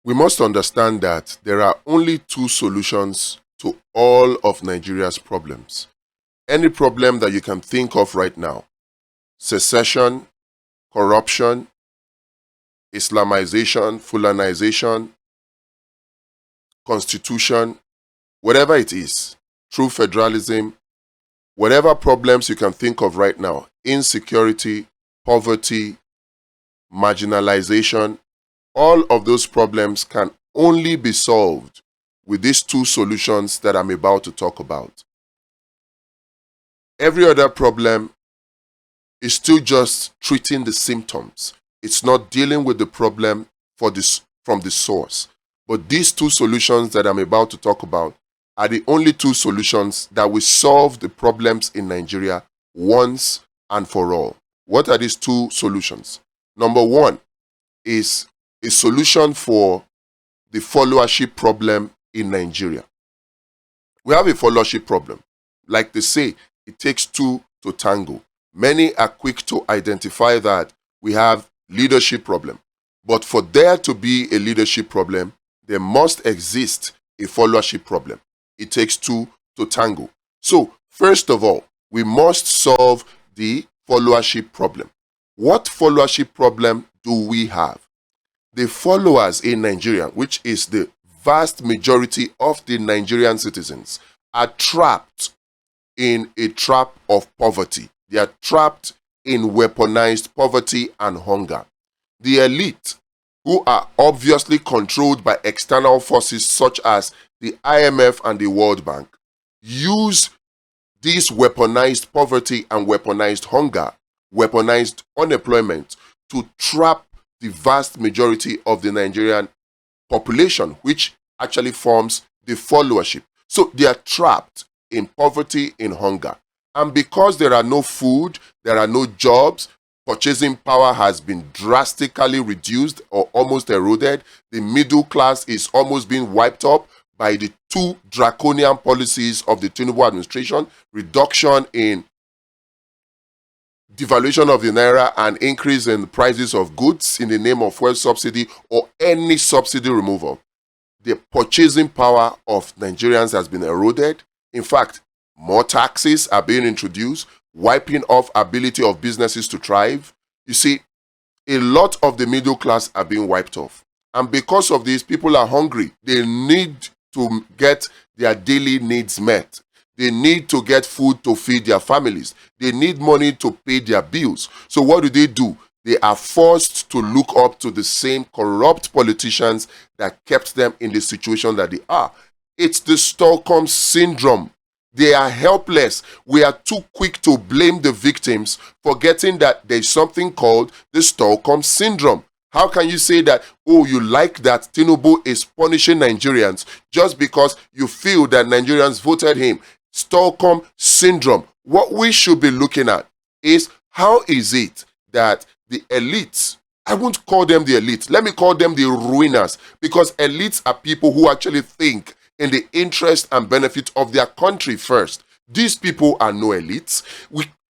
We must understand that there are only two solutions to all of Nigeria's problems. Any problem that you can think of right now: secession, corruption, Islamization, Fulanization, constitution, whatever it is, true federalism, whatever problems you can think of right now, insecurity, poverty, marginalization, all of those problems can only be solved with these two solutions that I'm about to talk about. Every other problem is still just treating the symptoms. It's not dealing with the problem from the source. But these two solutions that I'm about to talk about are the only two solutions that will solve the problems in Nigeria once and for all. What are these two solutions? Number one is a solution for the followership problem in Nigeria. We have a followership problem. Like they say, it takes two to tango. Many are quick to identify that we have leadership problem. But for there to be a leadership problem, there must exist a followership problem. It takes two to tango. So, first of all, we must solve the followership problem. What followership problem do we have? The followers in Nigeria, which is the vast majority of the Nigerian citizens, are trapped in a trap of poverty. They are trapped in weaponized poverty and hunger. The elite, who are obviously controlled by external forces such as the IMF and the World Bank, use this weaponized poverty and weaponized hunger, weaponized unemployment to trap the vast majority of the Nigerian population, which actually forms the followership. So they are trapped in poverty, in hunger. And because there are no food, there are no jobs, purchasing power has been drastically reduced or almost eroded. The middle class is almost being wiped up by the two draconian policies of the Tinubu administration: reduction in devaluation of the naira and increase in the prices of goods in the name of fuel subsidy or any subsidy removal. The purchasing power of Nigerians has been eroded. In fact, more taxes are being introduced, wiping off ability of businesses to thrive. You see, a lot of the middle class are being wiped off. And because of this, people are hungry. They need to get their daily needs met. They need to get food to feed their families. They need money to pay their bills. So what do? They are forced to look up to the same corrupt politicians that kept them in the situation that they are. It's the Stockholm syndrome. They are helpless. We are too quick to blame the victims, forgetting that there's something called the Stockholm syndrome. How can you say that, oh, you like that Tinubu is punishing Nigerians just because you feel that Nigerians voted him? Stockholm syndrome. What we should be looking at is, how is it that the elites, I won't call them the elites, let me call them the ruiners, because elites are people who actually think in the interest and benefit of their country first. These people are no elites.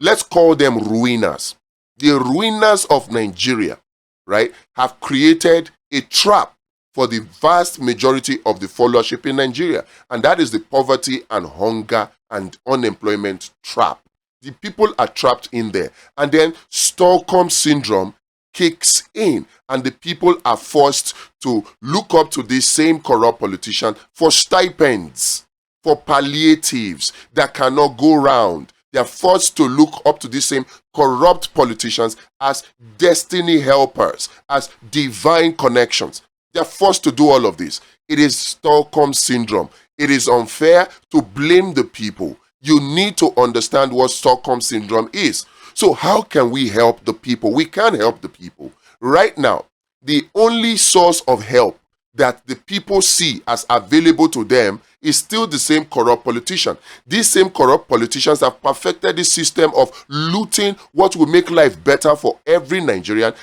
Let's call them ruiners. The ruiners of Nigeria, right, have created a trap for the vast majority of the followership in Nigeria. And that is the poverty and hunger and unemployment trap. The people are trapped in there. And then Stockholm syndrome kicks in, and the people are forced to look up to this same corrupt politician for stipends, for palliatives that cannot go round. They are forced to look up to these same corrupt politicians as destiny helpers, as divine connections. They are forced to do all of this. It is Stockholm syndrome. It is unfair to blame the people. You need to understand what Stockholm syndrome is. So how can we help the people? We can help the people. Right now, the only source of help that the people see as available to them is still the same corrupt politician. These same corrupt politicians have perfected the system of looting what will make life better for every Nigerian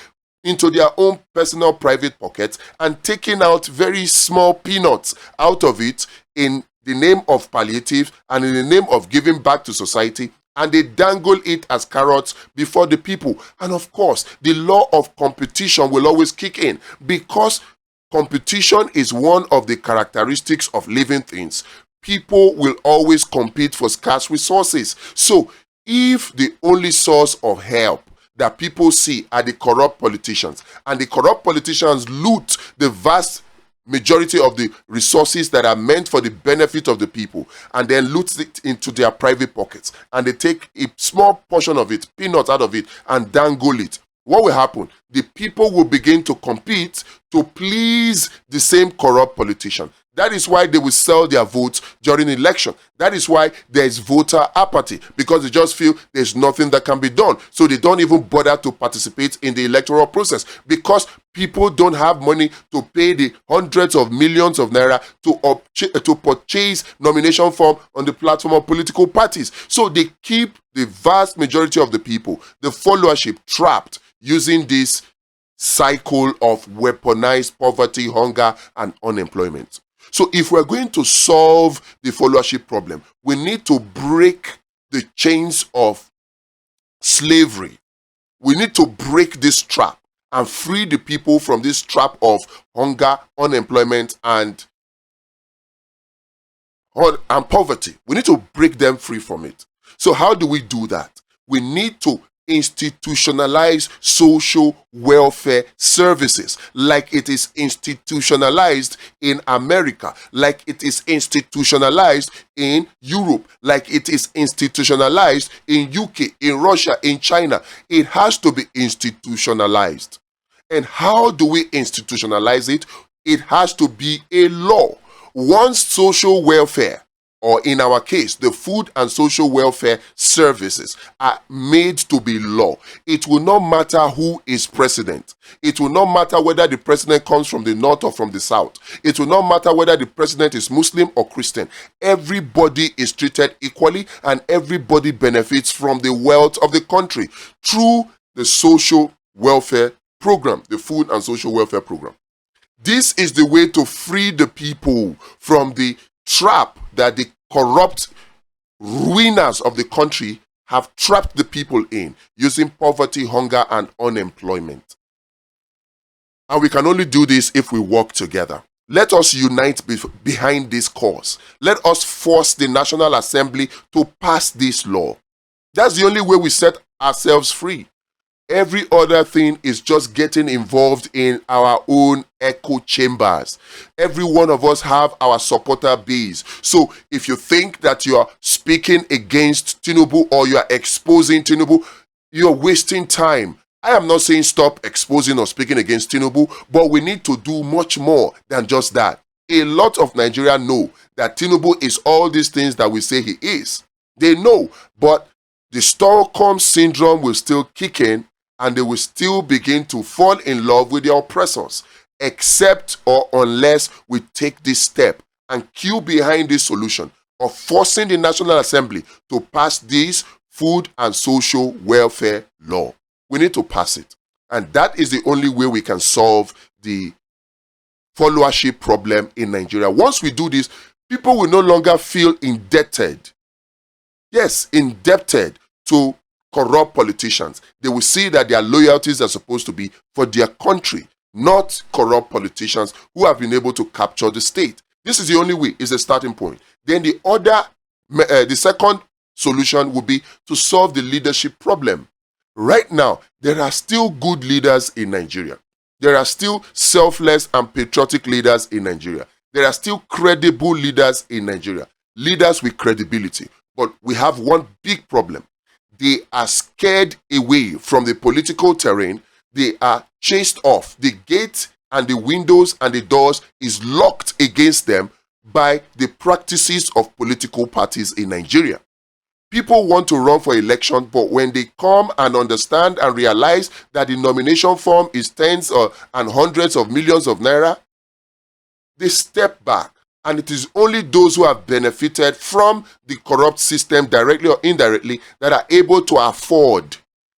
into their own personal private pockets and taking out very small peanuts out of it in the name of palliative and in the name of giving back to society, and they dangle it as carrots before the people. And of course, the law of competition will always kick in, because competition is one of the characteristics of living things. People will always compete for scarce resources. So if the only source of help that people see are the corrupt politicians, and the corrupt politicians loot the vast majority of the resources that are meant for the benefit of the people, and then loot it into their private pockets, and they take a small portion of it, peanuts out of it, and dangle it, what will happen? The people will begin to compete to please the same corrupt politician. That is why they will sell their votes during election. That is why there is voter apathy, because they just feel there's nothing that can be done. So they don't even bother to participate in the electoral process, because people don't have money to pay the hundreds of millions of naira to purchase nomination form on the platform of political parties. So they keep the vast majority of the people, the followership, trapped using this cycle of weaponized poverty, hunger, and unemployment. So if we're going to solve the followership problem, we need to break the chains of slavery. We need to break this trap and free the people from this trap of hunger, unemployment, and poverty. We need to break them free from it. So how do we do that? We need to institutionalize social welfare services like it is institutionalized in America, like it is institutionalized in Europe, like it is institutionalized in UK, in Russia, in China. It has to be institutionalized. And how do we institutionalize it? It has to be a law. Once social welfare, or in our case, the food and social welfare services, are made to be law, it will not matter who is president. It will not matter whether the president comes from the north or from the south. It will not matter whether the president is Muslim or Christian. Everybody is treated equally, and everybody benefits from the wealth of the country through the social welfare program, the food and social welfare program. This is the way to free the people from the trap that the corrupt ruiners of the country have trapped the people in, using poverty, hunger, and unemployment. And we can only do this if we work together. Let us unite behind this cause. Let us force the National Assembly to pass this law. That's the only way we set ourselves free. Every other thing is just getting involved in our own echo chambers. Every one of us have our supporter base. So if you think that you are speaking against Tinubu or you are exposing Tinubu, you're wasting time. I am not saying stop exposing or speaking against Tinubu, but we need to do much more than just that. A lot of Nigerians know that Tinubu is all these things that we say he is. They know, but the Stockholm syndrome will still kick in, and they will still begin to fall in love with their oppressors, except or unless we take this step and queue behind this solution of forcing the National Assembly to pass this food and social welfare law. We need to pass it. And that is the only way we can solve the followership problem in Nigeria. Once we do this, people will no longer feel indebted. Yes, indebted to corrupt politicians. They will see that their loyalties are supposed to be for their country, not corrupt politicians who have been able to capture the state. This is the only way, is a starting point. Then the second solution would be to solve the leadership problem. Right now, there are still good leaders in Nigeria. There are still selfless and patriotic leaders in Nigeria. There are still credible leaders in Nigeria. Leaders with credibility. But we have one big problem. They are scared away from the political terrain. They are chased off. The gate and the windows and the doors is locked against them by the practices of political parties in Nigeria. People want to run for election, but when they come and understand and realize that the nomination form is tens and hundreds of millions of naira, they step back. And it is only those who have benefited from the corrupt system directly or indirectly that are able to afford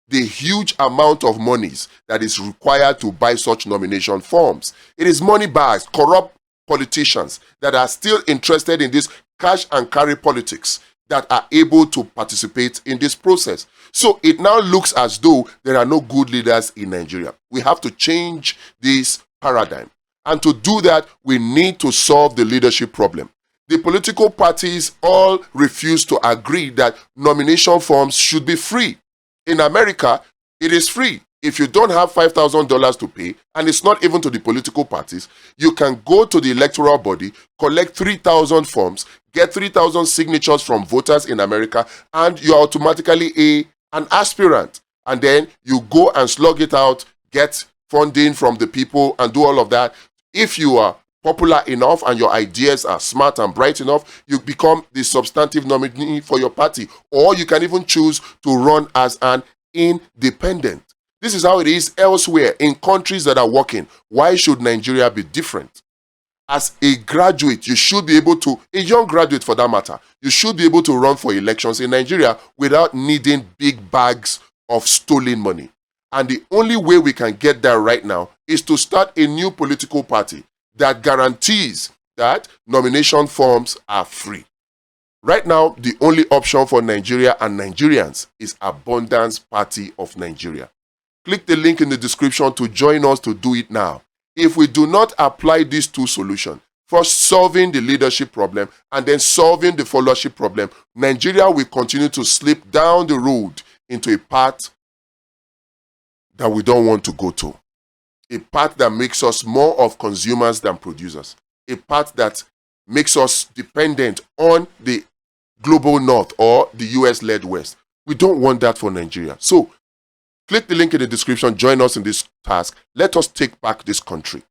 the huge amount of monies that is required to buy such nomination forms. It is money bags, corrupt politicians that are still interested in this cash and carry politics that are able to participate in this process. So it now looks as though there are no good leaders in Nigeria. We have to change this paradigm. And to do that, we need to solve the leadership problem. The political parties all refuse to agree that nomination forms should be free. In America, it is free. If you don't have $5,000 to pay, and it's not even to the political parties, you can go to the electoral body, collect 3,000 forms, get 3,000 signatures from voters in America, and you're automatically an aspirant. And then you go and slug it out, get funding from the people, and do all of that. If you are popular enough and your ideas are smart and bright enough, you become the substantive nominee for your party. Or you can even choose to run as an independent. This is how it is elsewhere in countries that are working. Why should Nigeria be different? As a graduate, you should be able to, a young graduate for that matter, you should be able to run for elections in Nigeria without needing big bags of stolen money. And the only way we can get that right now is to start a new political party that guarantees that nomination forms are free. Right now, the only option for Nigeria and Nigerians is Abundance Party of Nigeria. Click the link in the description to join us to do it now. If we do not apply these two solutions, first solving the leadership problem and then solving the followership problem, Nigeria will continue to slip down the road into a path that we don't want to go to. A path that makes us more of consumers than producers. A path that makes us dependent on the global north or the US-led west. We don't want that for Nigeria. So, click the link in the description, join us in this task. Let us take back this country.